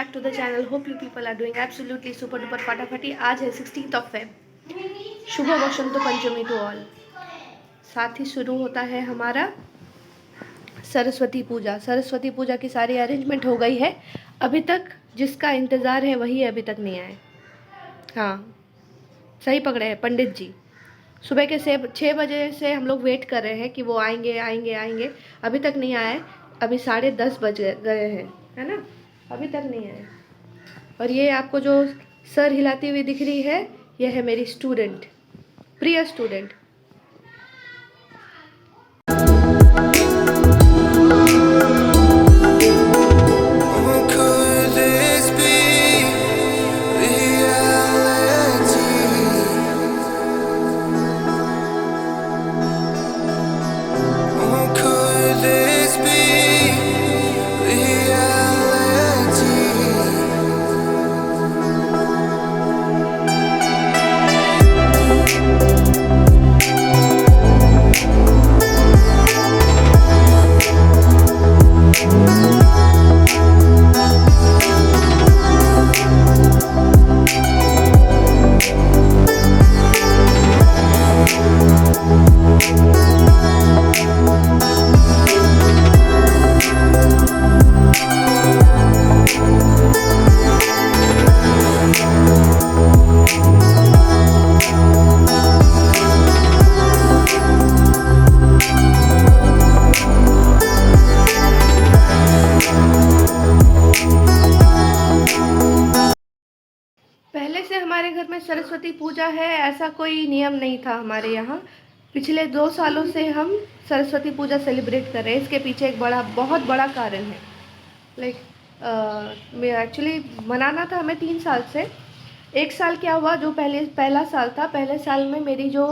back to the channel. Hope you people are doing absolutely super duper फटाफटी। आज है 16 Feb। शुभ Vasant Panchami to all. साथ ही शुरू होता है हमारा सरस्वती पूजा। सरस्वती पूजा की सारी अरेंजमेंट हो गई है। अभी तक जिसका इंतज़ार है वही अभी तक नहीं आए। हाँ, सही पकड़े हैं पंडित जी। सुबह के 6 बजे से हम लोग वेट कर रहे हैं कि वो आएंगे आएंगे आएंगे, अभी तक नहीं आए। अभी 10:30 बज गए हैं, है ना, अभी तक नहीं आए। और ये आपको जो सर हिलाती हुई दिख रही है, यह है मेरी स्टूडेंट, प्रिय स्टूडेंट। पहले से हमारे घर में सरस्वती पूजा है ऐसा कोई नियम नहीं था हमारे यहाँ। पिछले 2 सालों से हम सरस्वती पूजा सेलिब्रेट कर रहे हैं। इसके पीछे एक बहुत बड़ा कारण है। एक्चुअली मनाना था हमें 3 साल से। 1 साल क्या हुआ, जो पहला साल था, पहले साल में मेरी जो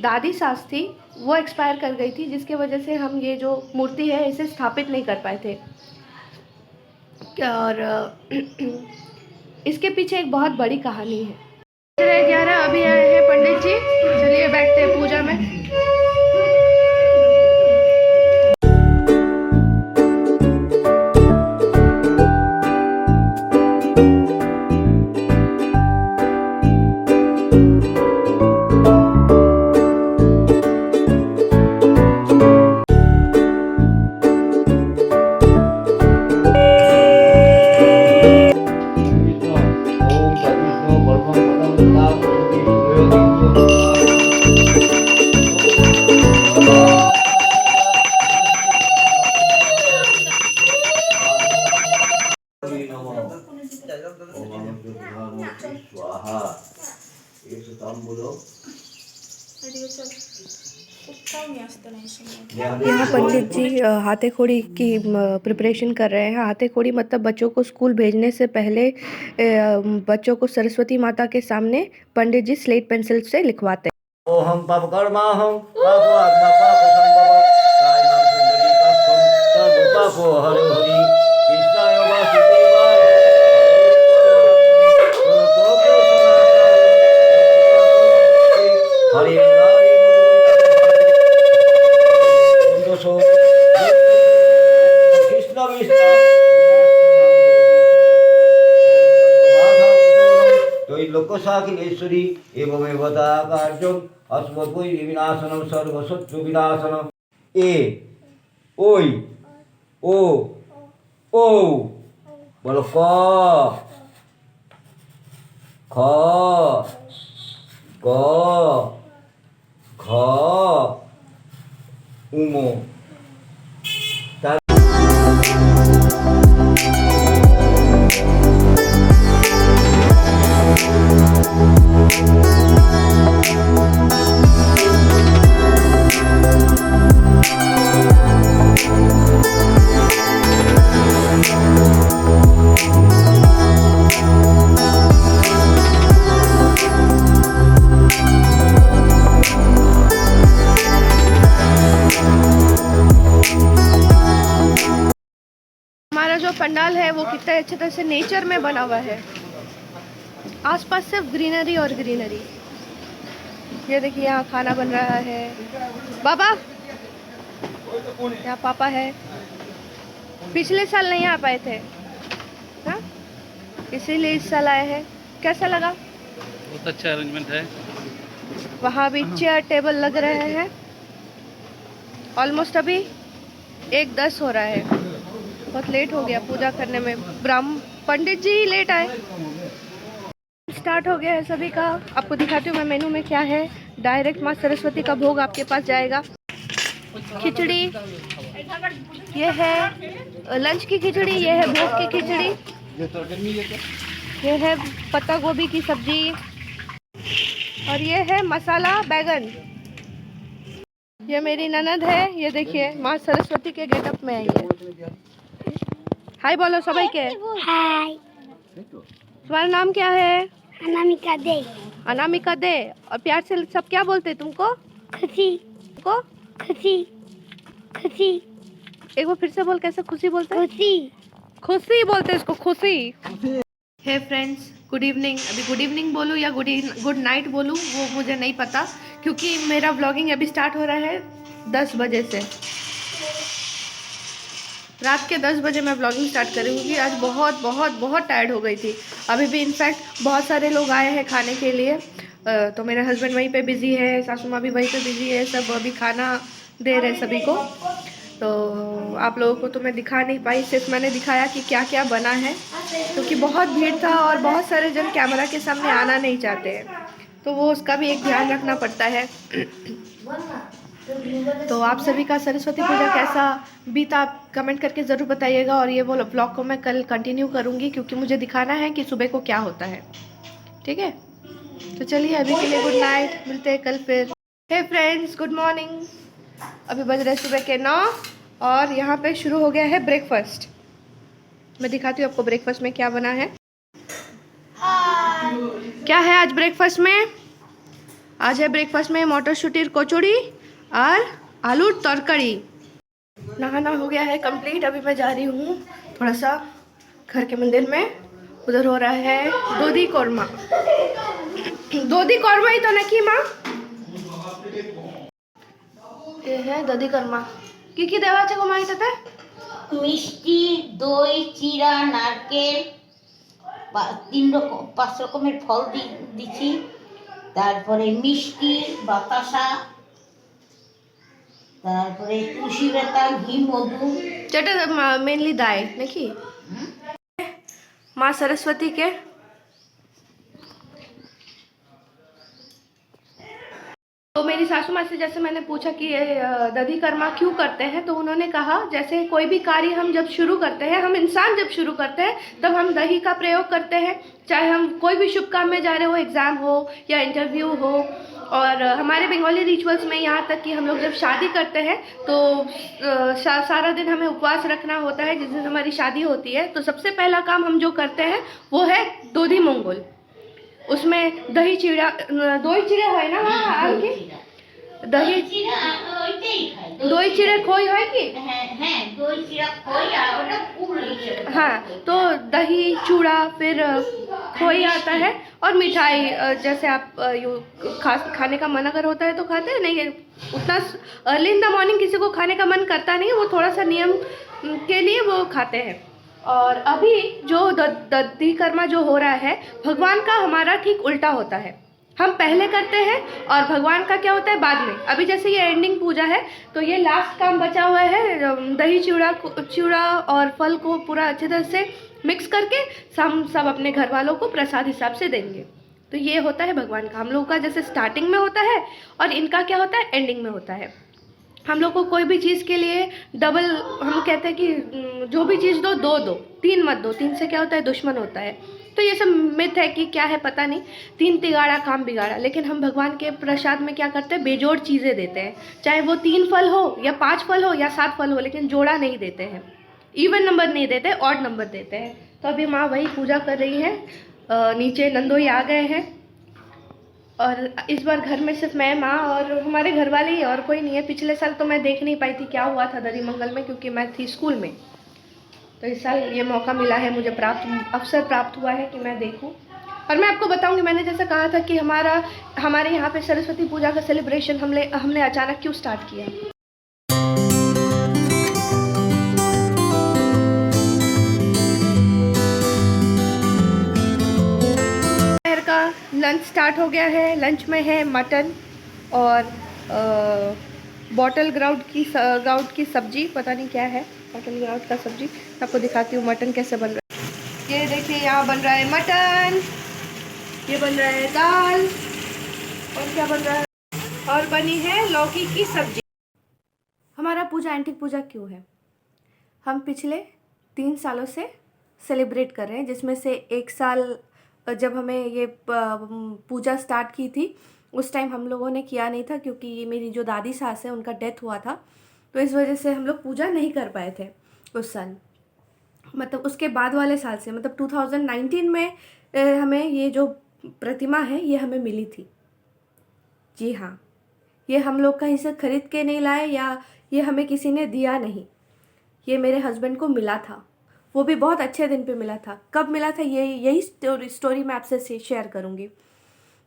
दादी सास थी वो एक्सपायर कर गई थी, जिसके वजह से हम ये जो मूर्ति है इसे स्थापित नहीं कर पाए थे। और इसके पीछे एक बहुत बड़ी कहानी है। 11 अभी आए हैं पंडित जी। चलिए बैठते हैं पूजा में। यहाँ पंडित जी हाथेखोड़ी की प्रिपरेशन कर रहे हैं। हाथेखोड़ी मतलब बच्चों को स्कूल भेजने से पहले बच्चों को सरस्वती माता के सामने पंडित जी स्लेट पेंसिल से लिखवाते हैं। ओहम पापकर्मा हम पापो आत्मा पापो संभव कायनां सुंदरी पापम सर्व पापो हरे हरि कृष्णाय वासुदेवाय हरे मुरारी कृष्ण विष्णु लोकसाखिलेश्वरी एवमेव कार्यम अस्मद्वै विनाशनम सर्वशत्रु विनाशनम। ए ओई ओ ओ बोलो क ख ग घ उमो। हमारा जो पंडाल है वो कितने अच्छे तरह से नेचर में बना हुआ है। आसपास सिर्फ ग्रीनरी और ग्रीनरी। ये देखिए यहाँ खाना बन रहा है। बाबा, यहाँ पापा है। पिछले साल नहीं आ पाए थे, हाँ? इसीलिए इस साल आए हैं। कैसा लगा? बहुत अच्छा अरेंजमेंट है। वहाँ भी चेयर टेबल लग रहे हैं। ऑलमोस्ट अभी 1:10 हो रहा है। बहुत लेट हो गया पूजा करने में। पंडित जी लेट आए। स्टार्ट हो गया है सभी का। आपको दिखाती हूँ मैं मेनू में क्या है। डायरेक्ट माँ सरस्वती का भोग आपके पास जाएगा। खिचड़ी, ये है लंच की खिचड़ी, ये है भोग की खिचड़ी, ये है पत्ता गोभी की सब्जी, और ये है मसाला बैगन। ये मेरी ननद है। ये देखिए माँ सरस्वती के गेटअप में आई है। हाय बोलो सबाई के। हाय, तुम्हारा नाम क्या है? अनामिका दे। अनामिका दे। और प्यार से सब क्या बोलते हैं तुमको? खुशी को खुशी खुशी एक बार फिर से बोल। कैसे खुशी बोलते हैं? खुशी खुशी बोलते हैं इसको, खुशी। Hey friends, good evening. अभी गुड इवनिंग बोलूँ या गुड नाइट बोलूँ वो मुझे नहीं पता, क्योंकि मेरा व्लॉगिंग अभी स्टार्ट हो रहा है 10 बजे से। रात के 10 बजे मैं व्लॉगिंग स्टार्ट करी, क्योंकि आज बहुत बहुत बहुत टायर्ड हो गई थी। अभी भी इनफैक्ट बहुत सारे लोग आए हैं खाने के लिए। तो मेरे हस्बैंड वहीं पे बिज़ी है, सासू माँ भी वहीं पे बिज़ी है, सब अभी खाना दे रहे सभी को। तो आप लोगों को तो मैं दिखा नहीं पाई, सिर्फ मैंने दिखाया कि क्या क्या बना है, क्योंकि बहुत भीड़ था और बहुत सारे जन कैमरा के सामने आना नहीं चाहते हैं, तो वो उसका भी एक ध्यान रखना पड़ता है। तो आप सभी का सरस्वती पूजा कैसा बीता आप कमेंट करके ज़रूर बताइएगा। और ये वो व्लॉग को मैं कल कंटिन्यू करूँगी, क्योंकि मुझे दिखाना है कि सुबह को क्या होता है। ठीक है, तो चलिए अभी के लिए गुड नाइट, मिलते हैं कल फिर। Hey friends, good morning. अभी बज रहे सुबह के 9 और यहाँ पे शुरू हो गया है ब्रेकफास्ट। मैं दिखाती हूँ आपको ब्रेकफास्ट में क्या बना है। क्या है आज ब्रेकफास्ट में? आज है ब्रेकफास्ट में मटर शूटीर कचौड़ी और आलू तरकारी। नहाना हो गया है कंप्लीट। अभी मैं जा रही हूँ थोड़ा सा घर के मंदिर में। उधर हो रहा है दोधी कौरमा। दोधी कौरमा ही तो नकी माँ। ये है दोधी कौरमा। কি দেওয়া আছে গো মা এটাতে? মিষ্টি, দই, চিরা, নারকেল, 5 রকমের ফল দিচ্ছি, তারপরে মিষ্টি, বাতাসা, তারপরে তুলসী পাতা, ঘি, মধু। যেটা মেনলি দায় নাকি माँ सरस्वती के। तो मेरी सासू माँ से जैसे मैंने पूछा कि दधी कर्मा क्यों करते हैं, तो उन्होंने कहा जैसे कोई भी कार्य हम जब शुरू करते हैं, हम इंसान जब शुरू करते हैं तब हम दही का प्रयोग करते हैं। चाहे हम कोई भी शुभ काम में जा रहे हो, एग्ज़ाम हो या इंटरव्यू हो। और हमारे बंगाली रिचुअल्स में यहाँ तक कि हम लोग जब शादी करते हैं तो सारा दिन हमें उपवास रखना होता है। जिस दिन हमारी शादी होती है तो सबसे पहला काम हम जो करते हैं वो है दोधी मंगल। उसमें दही चिड़ा, दही चिड़े है ना वहाँ आगे दही दही चिड़े खोई है कि हाँ, तो दही चूड़ा फिर खोई आता है और मिठाई। जैसे आप खाने का मन अगर होता है तो खाते हैं, नहीं उतना अर्ली इन द मॉर्निंग किसी को खाने का मन करता नहीं है, वो थोड़ा सा नियम के लिए वो खाते हैं। और अभी जो दधी कर्मा जो हो रहा है, भगवान का हमारा ठीक उल्टा होता है। हम पहले करते हैं और भगवान का क्या होता है बाद में। अभी जैसे ये एंडिंग पूजा है तो ये लास्ट काम बचा हुआ है। दही चूड़ा और फल को पूरा अच्छे तरह से मिक्स करके हम सब अपने घर वालों को प्रसाद हिसाब से देंगे। तो ये होता है भगवान का। हम लोगों का जैसे स्टार्टिंग में होता है और इनका क्या होता है एंडिंग में होता है। हम लोग को कोई भी चीज़ के लिए डबल, हम कहते हैं कि जो भी चीज़ दो 3 मत दो। 3 से क्या होता है दुश्मन होता है। तो ये सब मिथ है कि क्या है पता नहीं। 3 तिगाड़ा काम बिगाड़ा। लेकिन हम भगवान के प्रसाद में क्या करते हैं, बेजोड़ चीज़ें देते हैं। चाहे वो 3 फल हो या 5 फल हो या 7 फल हो, लेकिन जोड़ा नहीं देते हैं, इवन नंबर नहीं देते, ऑड नंबर देते हैं। तो अभी माँ वही पूजा कर रही है। नीचे नंदोई आ गए हैं और इस बार घर में सिर्फ मैं, माँ और हमारे घर वाले ही, और कोई नहीं है। पिछले साल तो मैं देख नहीं पाई थी क्या हुआ था दधी मंगल में, क्योंकि मैं थी स्कूल में। तो इस साल ये मौका मिला है मुझे, अवसर प्राप्त हुआ है कि मैं देखूं। और मैं आपको बताऊंगी, मैंने जैसा कहा था कि हमारे यहाँ पे सरस्वती पूजा का सेलिब्रेशन हमने अचानक क्यों स्टार्ट किया। लंच स्टार्ट हो गया है। लंच में है मटन और बॉटल ग्राउट की सब्जी, पता नहीं क्या है, बॉटल ग्राउट का सब्जी। आपको दिखाती हूँ मटन कैसे बन रहा है। ये देखिए यहाँ बन रहा है मटन, ये बन रहा है दाल, और क्या बन रहा है, और बनी है लौकी की सब्जी। हमारा पूजा एंटिक पूजा क्यों है? हम पिछले 3 सालों से सेलिब्रेट कर रहे हैं, जिसमें से 1 साल जब हमें ये पूजा स्टार्ट की थी उस टाइम हम लोगों ने किया नहीं था, क्योंकि मेरी जो दादी सास है उनका डेथ हुआ था, तो इस वजह से हम लोग पूजा नहीं कर पाए थे उस साल। मतलब उसके बाद वाले साल से, मतलब 2019 में हमें ये जो प्रतिमा है ये हमें मिली थी। जी हाँ, ये हम लोग कहीं से खरीद के नहीं लाए या ये हमें किसी ने दिया नहीं, ये मेरे हस्बैंड को मिला था, वो भी बहुत अच्छे दिन पे मिला था। कब मिला था यही स्टोरी मैं आपसे शेयर करूँगी।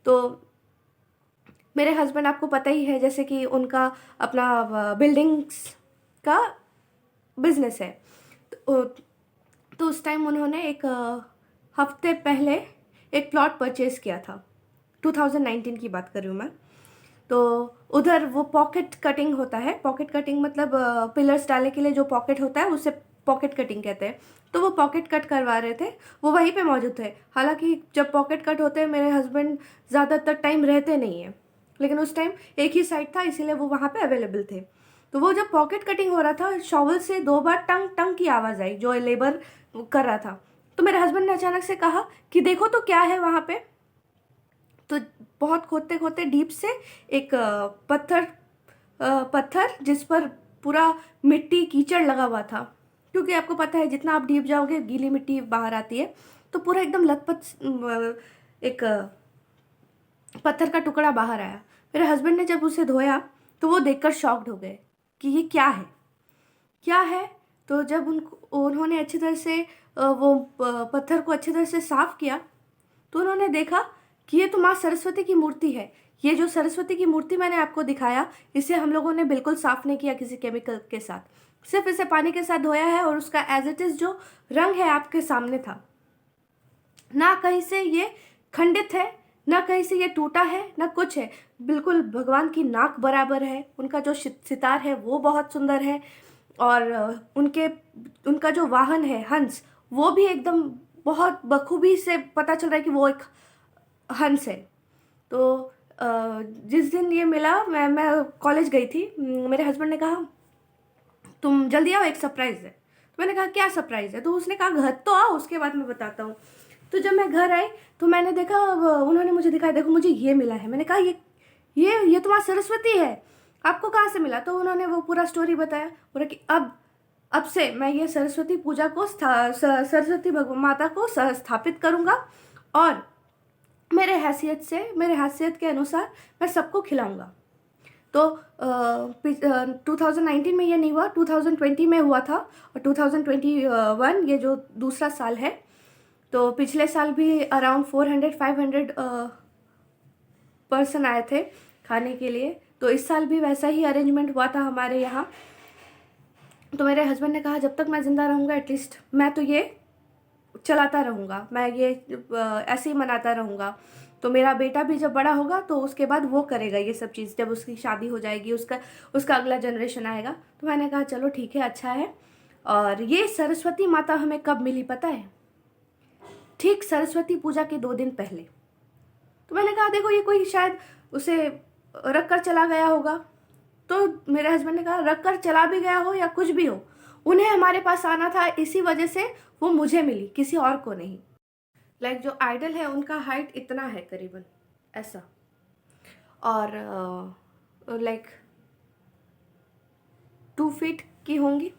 तो मेरे हस्बैंड, आपको पता ही है, जैसे कि उनका अपना बिल्डिंग्स का बिजनेस है, तो उस टाइम उन्होंने एक हफ्ते पहले एक प्लॉट परचेज़ किया था। 2019 की बात कर रही हूँ मैं। तो उधर वो पॉकेट कटिंग होता है, पॉकेट कटिंग मतलब पिलर्स डालने के लिए जो पॉकेट होता है उसे पॉकेट कटिंग कहते हैं। तो वो पॉकेट कट करवा रहे थे, वो वहीं पे मौजूद थे। हालांकि जब पॉकेट कट होते हैं मेरे हस्बैंड ज़्यादातर टाइम रहते नहीं हैं, लेकिन उस टाइम एक ही साइड था, इसीलिए वो वहाँ पे अवेलेबल थे। तो वो जब पॉकेट कटिंग हो रहा था, शॉवल से 2 बार टंग टंग की आवाज़ आई, जो लेबर कर रहा था। तो मेरे हस्बैंड ने अचानक से कहा कि देखो तो क्या है वहाँ पे। तो बहुत खोदते खोदते डीप से एक पत्थर जिस पर पूरा मिट्टी कीचड़ लगा हुआ था, क्योंकि आपको पता है जितना आप डीप जाओगे गीली मिट्टी बाहर आती है, तो पूरा एकदम लथपथ एक पत्थर का टुकड़ा बाहर आया। मेरे हस्बैंड ने जब उसे धोया तो वो देखकर शॉक्ड हो गए कि ये क्या है। तो जब उन्होंने अच्छी तरह से वो पत्थर को अच्छी तरह से साफ किया, तो उन्होंने देखा कि ये तो माँ सरस्वती की मूर्ति है। ये जो सरस्वती की मूर्ति मैंने आपको दिखाया, इसे हम लोगों ने बिल्कुल साफ नहीं किया किसी केमिकल के साथ, सिर्फ इसे पानी के साथ धोया है, और उसका एज इट इज जो रंग है आपके सामने था। ना कहीं से ये खंडित है, ना कहीं से ये टूटा है, ना कुछ है। बिल्कुल भगवान की नाक बराबर है। उनका जो सितार है वो बहुत सुंदर है, और उनका जो वाहन है हंस, वो भी एकदम बहुत बखूबी से पता चल रहा है कि वो एक हंस है। तो जिस दिन ये मिला, मैं कॉलेज गई थी, मेरे हस्बैंड ने कहा तुम जल्दी आओ, एक सरप्राइज़ है। तो मैंने कहा क्या सरप्राइज़ है? तो उसने कहा घर तो आओ, उसके बाद मैं बताता हूँ। तो जब मैं घर आई तो मैंने देखा, उन्होंने मुझे दिखाया, देखो मुझे ये मिला है। मैंने कहा ये तुम्हारा सरस्वती है, आपको कहाँ से मिला? तो उन्होंने वो पूरा स्टोरी बताया। बोला कि अब से मैं ये सरस्वती पूजा को सरस्वती माता को स्थापित करूँगा, और मेरे हैसियत के अनुसार मैं सबको खिलाऊंगा। तो 2019 में ये नहीं हुआ, 2020 में हुआ था, और 2021 ये जो दूसरा साल है। तो पिछले साल भी अराउंड 400-500 पर्सन आए थे खाने के लिए। तो इस साल भी वैसा ही अरेंजमेंट हुआ था हमारे यहाँ। तो मेरे हस्बैंड ने कहा जब तक मैं ज़िंदा रहूँगा एटलीस्ट मैं तो ये चलाता रहूँगा, मैं ये ऐसे ही मनाता रहूँगा। तो मेरा बेटा भी जब बड़ा होगा तो उसके बाद वो करेगा ये सब चीज़, जब उसकी शादी हो जाएगी, उसका अगला जनरेशन आएगा। तो मैंने कहा चलो ठीक है, अच्छा है। और ये सरस्वती माता हमें कब मिली पता है? ठीक सरस्वती पूजा के 2 दिन पहले। तो मैंने कहा देखो ये कोई शायद उसे रख कर चला गया होगा। तो मेरे हस्बैंड ने कहा रख कर चला भी गया हो या कुछ भी हो, उन्हें हमारे पास आना था, इसी वजह से वो मुझे मिली, किसी और को नहीं। लाइक जो आइडल है उनका हाइट इतना है करीबन ऐसा, और लाइक 2 फीट की होंगी,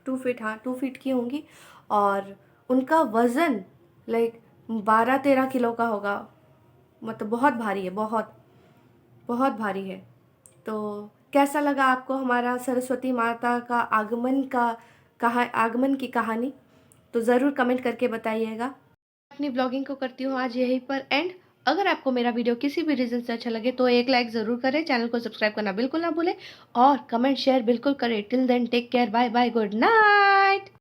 2 फीट, हाँ 2 फीट की होंगी। और उनका वज़न लाइक 12-13 किलो का होगा। मतलब बहुत भारी है, बहुत बहुत भारी है। तो कैसा लगा आपको हमारा सरस्वती माता का आगमन की कहानी? तो ज़रूर कमेंट करके बताइएगा। अपनी ब्लॉगिंग को करती हूँ आज यहीं पर एंड। अगर आपको मेरा वीडियो किसी भी रीज़न से अच्छा लगे तो एक लाइक ज़रूर करें, चैनल को सब्सक्राइब करना बिल्कुल ना भूलें, और कमेंट शेयर बिल्कुल करें। Till then take care, bye bye, good night.